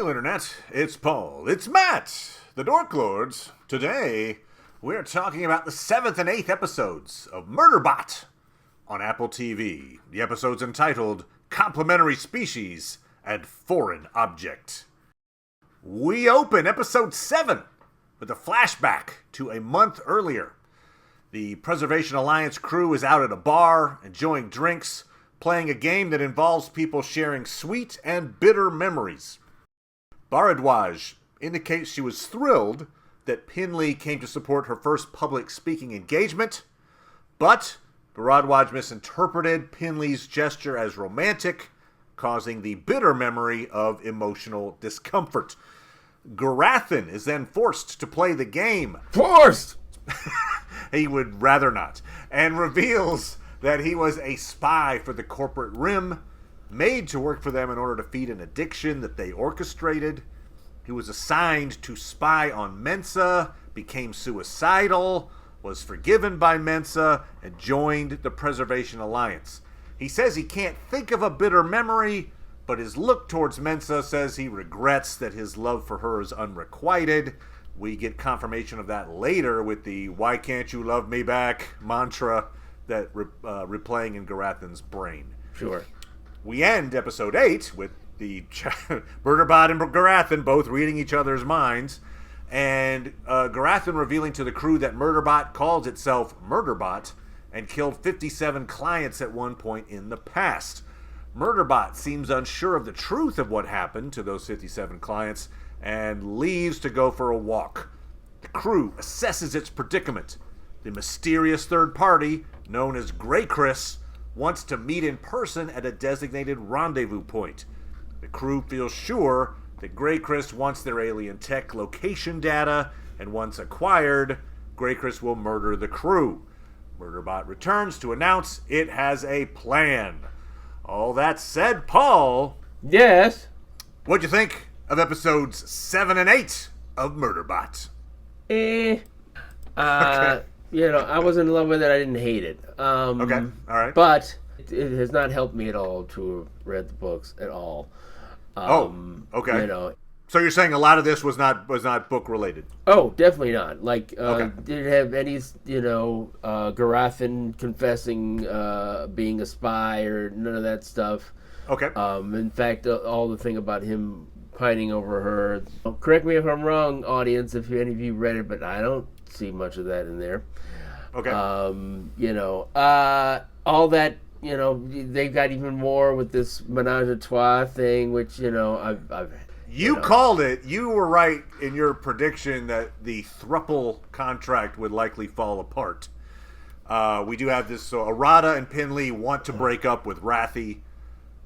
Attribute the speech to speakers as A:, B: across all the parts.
A: Hail Internet, it's Paul, it's Matt, the Dork Lords. Today, we're talking about the 7th and 8th episodes of Murderbot on Apple TV. The episode's entitled Complementary Species and Foreign Object. We open episode 7 with a flashback to a month earlier. The Preservation Alliance crew is out at a bar, enjoying drinks, playing a game that involves people sharing sweet and bitter memories. Bharadwaj indicates she was thrilled that Pinley came to support her first public speaking engagement, but Bharadwaj misinterpreted Pinley's gesture as romantic, causing the bitter memory of emotional discomfort. Garathan is then forced to play the game.
B: Forced!
A: He would rather not. And reveals that he was a spy for the corporate rim, made to work for them in order to feed an addiction that they orchestrated. He was assigned to spy on Mensa, became suicidal, was forgiven by Mensa, and joined the Preservation Alliance. He says he can't think of a bitter memory, but his look towards Mensa says he regrets that his love for her is unrequited. We get confirmation of that later with the "why can't you love me back" mantra that replaying in Garathan's brain.
B: Sure.
A: We end episode 8 with the Murderbot and Garathan both reading each other's minds, and Garathan revealing to the crew that Murderbot calls itself Murderbot and killed 57 clients at one point in the past. Murderbot seems unsure of the truth of what happened to those 57 clients and leaves to go for a walk. The crew assesses its predicament. The mysterious third party, known as Grey Chris, wants to meet in person at a designated rendezvous point. The crew feels sure that Grey Chris wants their alien tech location data, and once acquired, Grey Chris will murder the crew. Murderbot returns to announce it has a plan. All that said, Paul...
B: Yes?
A: What'd you think of episodes 7 and 8 of Murderbot?
B: Okay. You know, I was in love with it. I didn't hate it.
A: Okay, all right.
B: But it has not helped me at all to have read the books at all.
A: Okay.
B: You know.
A: So you're saying a lot of this was not book related?
B: Oh, definitely not. Like,
A: Okay.
B: didn't have any, Garathan confessing being a spy or none of that stuff.
A: Okay.
B: In fact, all the thing about him pining over her. Correct me if I'm wrong, audience, if any of you read it, but I don't see much of that in there.
A: Okay.
B: All that, they've got even more with this menage a trois thing, which, I've
A: You called it. You were right in your prediction that the thruple contract would likely fall apart. We do have this. So Arata and Pinley want to break up with Rathi,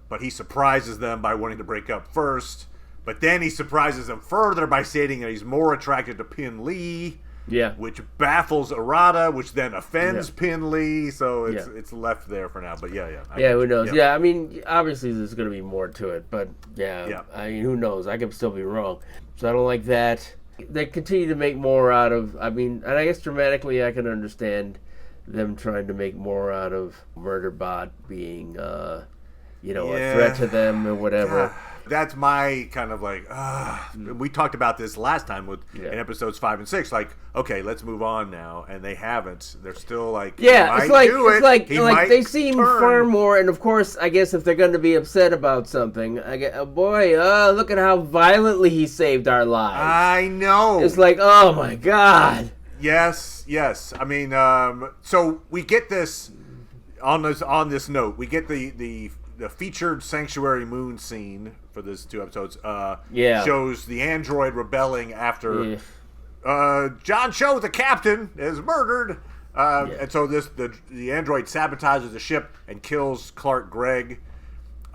A: but he surprises them by wanting to break up first. But then he surprises them further by stating that he's more attracted to Pinley.
B: Yeah.
A: Which baffles Arata, which then offends Pinley. So it's left there for now. But
B: who knows? Yeah, I mean, obviously there's going to be more to it. But, I mean, who knows? I could still be wrong. So I don't like that. They continue to make more out of, and I guess dramatically I can understand them trying to make more out of Murderbot being, a threat to them or whatever.
A: That's my kind of like, we talked about this last time in episodes 5 and 6. Like, okay, let's move on now, and they haven't. They're still like,
B: it's like they seem far more. And of course, I guess if they're going to be upset about something, look at how violently he saved our lives.
A: I know.
B: It's like, oh my God.
A: Yes. I mean, so we get this on this note. We get the featured Sanctuary Moon scene for these 2 episodes. Shows the android rebelling after John Cho, the captain, is murdered. And so the android sabotages the ship and kills Clark Gregg.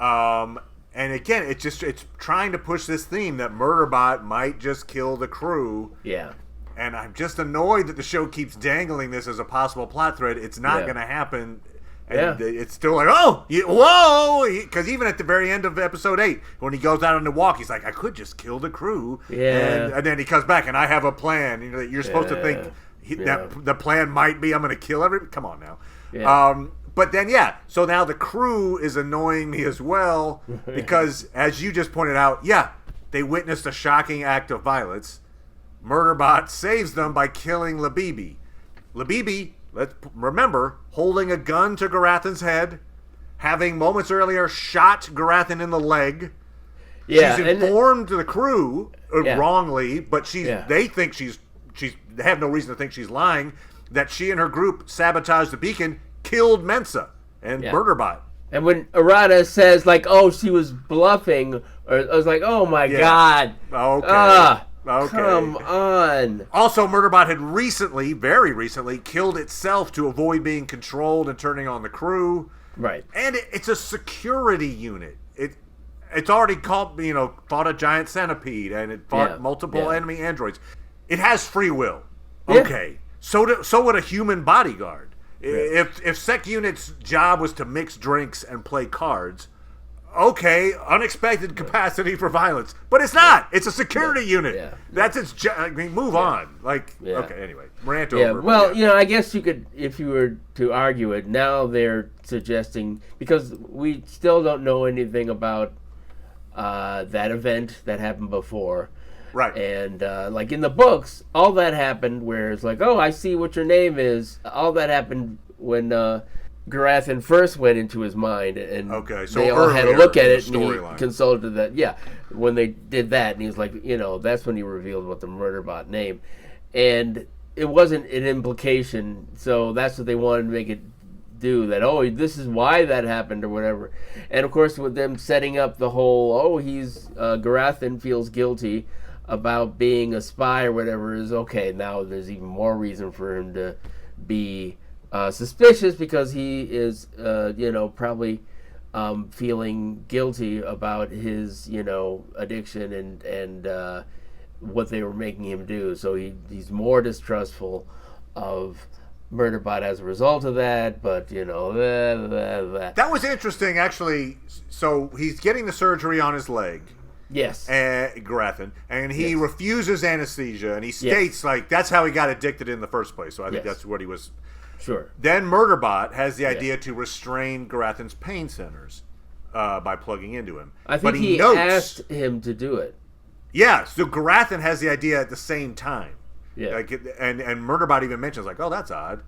A: And again, it's trying to push this theme that Murderbot might just kill the crew.
B: Yeah.
A: And I'm just annoyed that the show keeps dangling this as a possible plot thread. It's not going to happen. And it's still like, whoa! Because even at the very end of episode 8, when he goes out on the walk, he's like, I could just kill the crew.
B: Yeah.
A: And then he comes back, and I have a plan. You're supposed to think that the plan might be I'm going to kill everybody. Come on now. Yeah. But then, so now the crew is annoying me as well because, as you just pointed out, they witnessed a shocking act of violence. Murderbot saves them by killing Labibi. Labibi, let's remember, holding a gun to Garathan's head, having moments earlier shot Garathan in the leg.
B: Yeah,
A: she's informed the crew wrongly, but they think they have no reason to think she's lying, that she and her group sabotaged the beacon, killed Mensa and Murderbot.
B: And when Arata says, like, oh, she was bluffing, or I was like, oh my God.
A: Okay. Okay.
B: Come on.
A: Also, Murderbot had very recently, killed itself to avoid being controlled and turning on the crew.
B: Right.
A: And it's a security unit. It's already fought a giant centipede, and it fought multiple enemy androids. It has free will. Okay. So would a human bodyguard. Yeah. If Sec Unit's job was to mix drinks and play cards, okay, unexpected capacity for violence. But it's not. It's a security unit. Yeah. That's its job. I mean, move on. Okay, anyway. Rant over.
B: Well, I guess you could, if you were to argue it, now they're suggesting, because we still don't know anything about that event that happened before.
A: Right.
B: And like in the books, all that happened where it's like, oh, I see what your name is. All that happened when Garathan first went into his mind, and they all had a look at it, and he consulted that. Yeah, when they did that, and he was like, that's when he revealed what the Murderbot name. And it wasn't an implication, so that's what they wanted to make it do, that, oh, this is why that happened or whatever. And of course, with them setting up the whole, Garathan feels guilty about being a spy or whatever, is okay. Now there's even more reason for him to be suspicious, because he is, probably feeling guilty about his, addiction and what they were making him do. So he's more distrustful of Murderbot as a result of that. But that was
A: interesting, actually. So he's getting the surgery on his leg.
B: Yes.
A: Garathan. And he refuses anesthesia, and he states, that's how he got addicted in the first place. So I think that's what he was...
B: Sure.
A: Then Murderbot has the idea to restrain Garathan's pain centers by plugging into him.
B: I think he asked him to do it.
A: Yeah, so Garathan has the idea at the same time.
B: Yeah.
A: And Murderbot even mentions, oh, that's odd.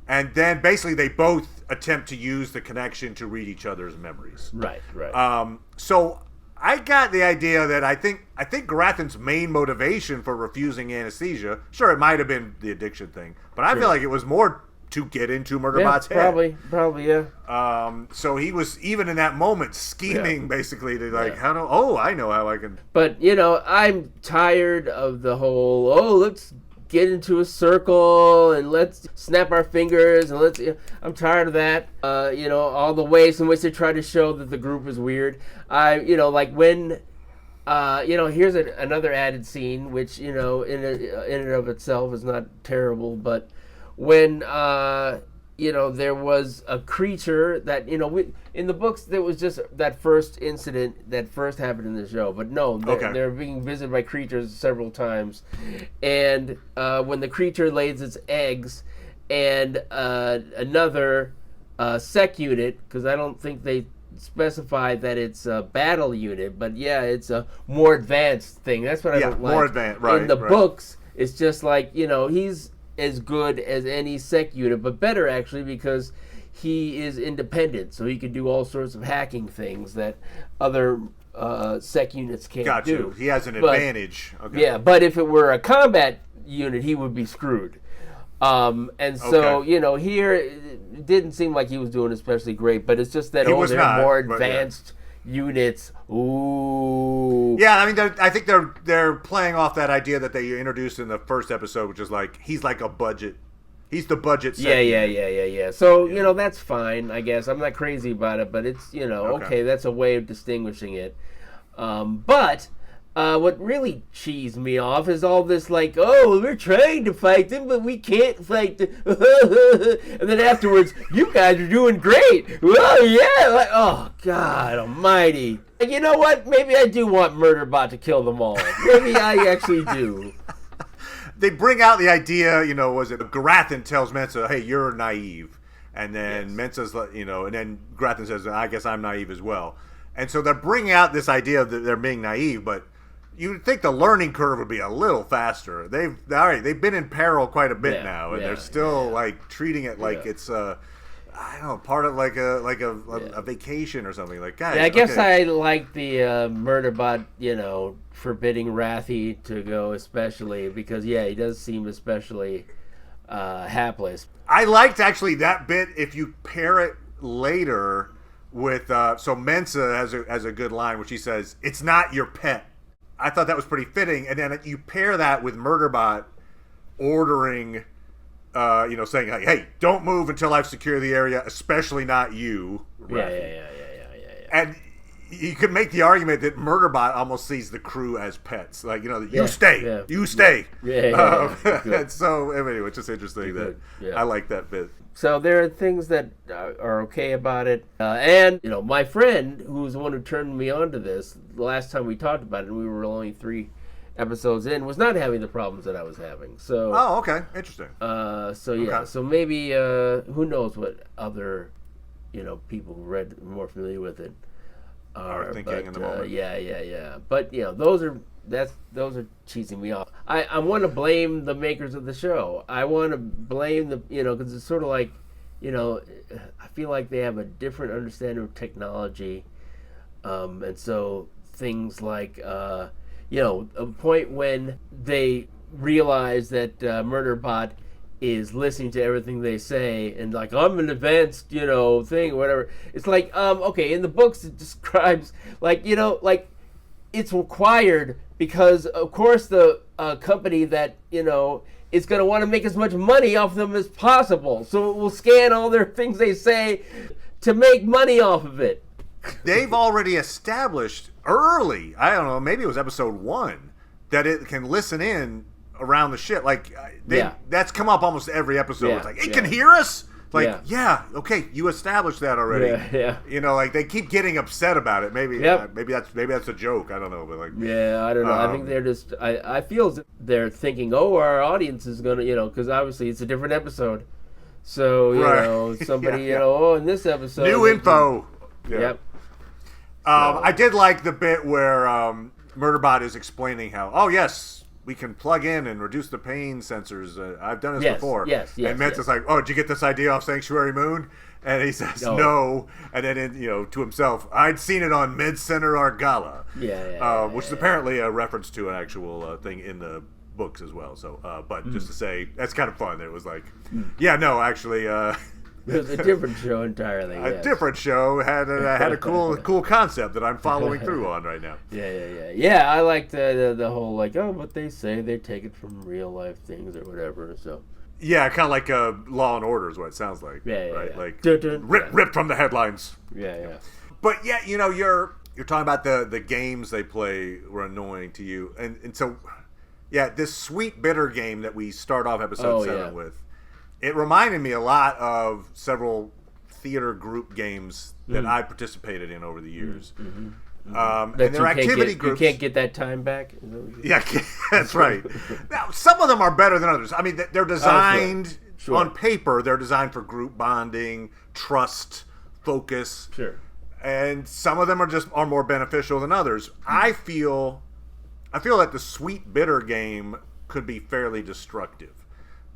A: And then basically they both attempt to use the connection to read each other's memories.
B: Right.
A: So I got the idea that I think Garathan's main motivation for refusing anesthesia, sure, it might have been the addiction thing, but I feel like it was more to get into Murderbot's head.
B: Probably, yeah.
A: So he was, even in that moment, scheming basically to I know how I can.
B: But, I'm tired of the whole, let's get into a circle and let's snap our fingers and I'm tired of that. All the ways in which they try to show that the group is weird. Like when, here's another added scene, which, in and of itself is not terrible, but when there was a creature that in the books there was just that first incident that first happened in the show, but no, they're being visited by creatures several times, and when the creature lays its eggs, and another sec unit, because I don't think they specify that it's a battle unit, but it's a more advanced thing. That's what I don't like.
A: More advanced, right?
B: In the books, it's just like he's as good as any sec unit, but better actually, because he is independent, so he can do all sorts of hacking things that other sec units can't do.
A: He has an advantage. Okay.
B: Yeah, but if it were a combat unit, he would be screwed. And so, here it didn't seem like he was doing especially great, but it's just that they're more advanced units. Ooh.
A: Yeah, I mean, I think they're playing off that idea that they introduced in the first episode, which is he's like a budget. He's the budget.
B: Yeah. So that's fine, I guess. I'm not crazy about it, but it's okay. That's a way of distinguishing it. But what really cheesed me off is all this we're trying to fight them, but we can't fight them. And then afterwards, you guys are doing great. Oh, yeah. Oh, God almighty. And you know what? Maybe I do want Murderbot to kill them all. Maybe I actually do.
A: They bring out the idea, Garathan tells Mensa, hey, you're naive. And then Mensa's, and then Garathan says, I guess I'm naive as well. And so they're bringing out this idea that they're being naive, but you'd think the learning curve would be a little faster. They've been in peril quite a bit now, and they're still like treating it like it's I don't know, part of like a vacation or something. Like, guys,
B: I guess I like the Murderbot, forbidding Wrathy to go, especially because he does seem especially hapless.
A: I liked actually that bit if you pair it later with so Mensa has a good line where she says, "It's not your pet." I thought that was pretty fitting, and then you pair that with Murderbot ordering, saying like, "Hey, don't move until I've secured the area, especially not you."
B: Yeah.
A: And you could make the argument that Murderbot almost sees the crew as pets, like you stay. And so anyway, it's just interesting that I like that bit.
B: So there are things that are okay about it, and my friend, who's the one who turned me on to this, the last time we talked about it, and we were only 3 episodes in, was not having the problems that I was having. So
A: okay, interesting.
B: So maybe who knows what other people who read more familiar with it
A: are thinking in the moment.
B: But those are cheesing me off. I want to blame the makers of the show. I want to blame because it's sort of like I feel like they have a different understanding of technology, and so things like a point when they realize that Murderbot is listening to everything they say and like, I'm an advanced thing or whatever. It's like okay, in the books it describes like it's required because of course the company that is going to want to make as much money off them as possible, so it will scan all their things they say to make money off of it.
A: They've already established early, I don't know, maybe it was episode 1, that it can listen in around the ship. Like that's come up almost every episode. It's like, it can hear us. Like, okay, you established that already. Like they keep getting upset about it. Maybe that's a joke. I don't know, but like,
B: I don't know. I think they're just. I feel they're thinking, our audience is gonna, because obviously it's a different episode. So somebody, in this episode,
A: new info.
B: Yep.
A: I did like the bit where Murderbot is explaining how, we can plug in and reduce the pain sensors. I've done this before.
B: Yes.
A: And Mensa's like, did you get this idea off Sanctuary Moon? And he says, no. And then, to himself, I'd seen it on Mid-Center Argala. Which is apparently a reference to an actual thing in the books as well. So, but just to say, that's kind of fun. It was like, actually...
B: it was a different show entirely.
A: A different show had a cool concept that I'm following through on right now.
B: Yeah. I liked the whole what they say, they take it from real life things or whatever. So
A: kind of like Law and Order is what it sounds like. Right. Like ripped from the headlines.
B: Yeah.
A: But you're talking about the games they play were annoying to you, and so this Sweet Bitter game that we start off episode 7 with. It reminded me a lot of several theater group games that I participated in over the years. And their activity groups.
B: You can't get that time back?
A: That's right. Now, some of them are better than others. I mean, they're designed, on paper, they're designed for group bonding, trust, focus.
B: Sure.
A: And some of them are more beneficial than others. I feel that the Sweet Bitter game could be fairly destructive.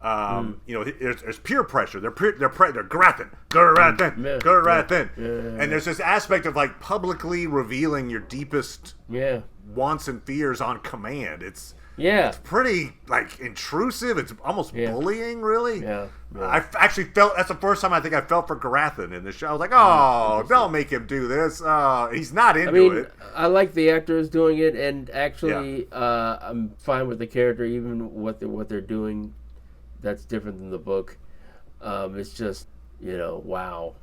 A: There's peer pressure. They're Garathan, and there's this aspect of like publicly revealing your deepest wants and fears on command. It's pretty like intrusive. It's almost bullying, really. I actually felt that's the first time I think I felt for Garathan in this show. I was like, don't make him do this. He's not into it.
B: I like the actors doing it, and actually, I'm fine with the character, even what they're doing. That's different than the book. It's just, wow.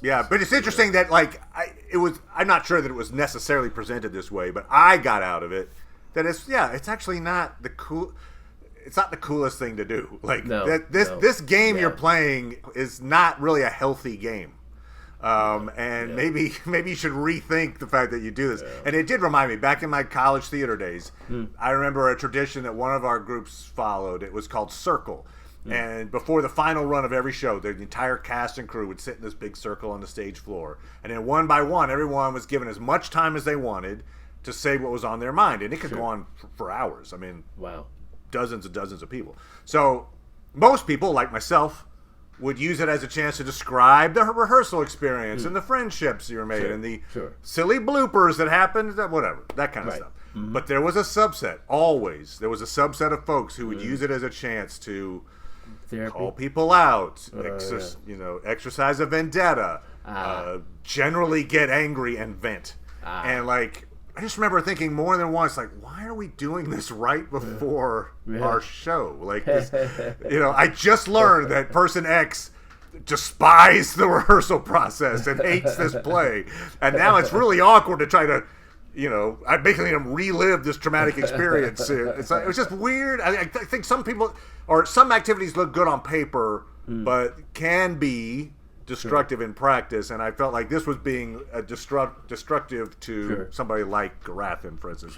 A: But it's interesting that I'm not sure that it was necessarily presented this way, but I got out of it that it's actually not it's not the coolest thing to do. This game you're playing is not really a healthy game. Maybe you should rethink the fact that you do this. And it did remind me, back in my college theater days, I remember a tradition that one of our groups followed. It was called Circle. And before the final run of every show, the entire cast and crew would sit in this big circle on the stage floor. And then one by one, everyone was given as much time as they wanted to say what was on their mind, and it could go on for hours. I mean,
B: wow,
A: dozens and dozens of people. So most people, like myself, would use it as a chance to describe the rehearsal experience and the friendships you were made and the silly bloopers that happened, whatever, that kind of stuff. Mm-hmm. But there was a subset, always. There was a subset of folks who would use it as a chance to call people out, exercise a vendetta, generally get angry and vent. And, like, I just remember thinking more than once, like, why are we doing this right before our show? Like, this, I just learned that person X despised the rehearsal process and hates this play. And now it's really awkward to try to, I'm making them relive this traumatic experience. It was just weird. I think some people, or some activities look good on paper, but can be destructive in practice, and I felt like this was being destructive to somebody like Garathan, for instance.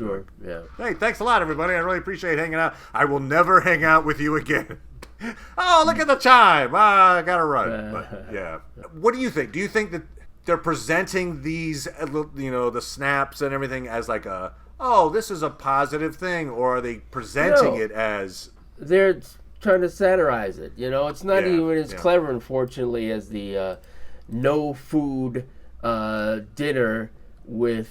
A: Hey, thanks a lot, everybody. I really appreciate hanging out. I will never hang out with you again. Oh, look at the time. I gotta run. But, yeah. What do you think? Do you think that they're presenting these, the snaps and everything as like this is a positive thing, or are they presenting it as
B: they're trying to satirize it? It's not even as clever, unfortunately, as the no food dinner with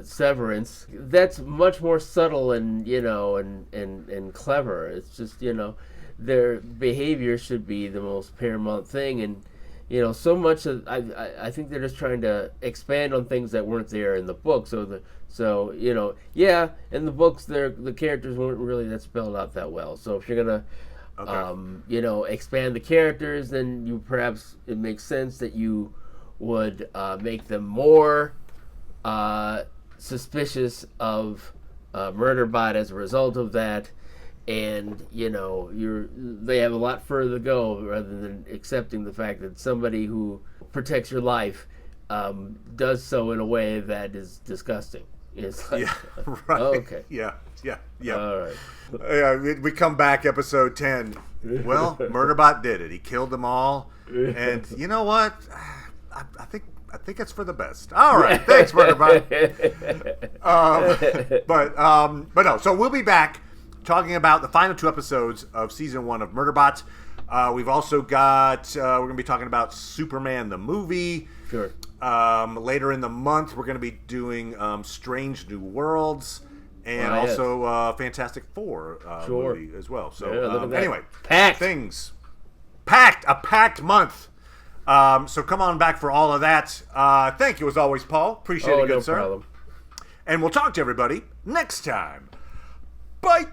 B: Severance. That's much more subtle and and clever. It's just their behavior should be the most paramount thing, and so much of I think they're just trying to expand on things that weren't there in the book. So in the books the characters weren't really that spelled out that well. So if you're gonna expand the characters, then it makes sense that you would make them more suspicious of Murderbot as a result of that, and they have a lot further to go rather than accepting the fact that somebody who protects your life does so in a way that is disgusting. It's like,
A: right.
B: Oh, okay.
A: Yeah.
B: All right.
A: We come back, episode 10. Well, Murderbot did it. He killed them all. And you know what? I think it's for the best. All right. Thanks, Murderbot. But no. So we'll be back talking about the final 2 episodes of season 1 of Murderbot. We've also got, we're going to be talking about Superman the movie.
B: Sure.
A: Later in the month, we're going to be doing Strange New Worlds. And also Fantastic Four movie as well. So anyway,
B: packed.
A: A packed month. So come on back for all of that. Thank you as always, Paul. Appreciate it, good sir.
B: Problem.
A: And we'll talk to everybody next time. Bye.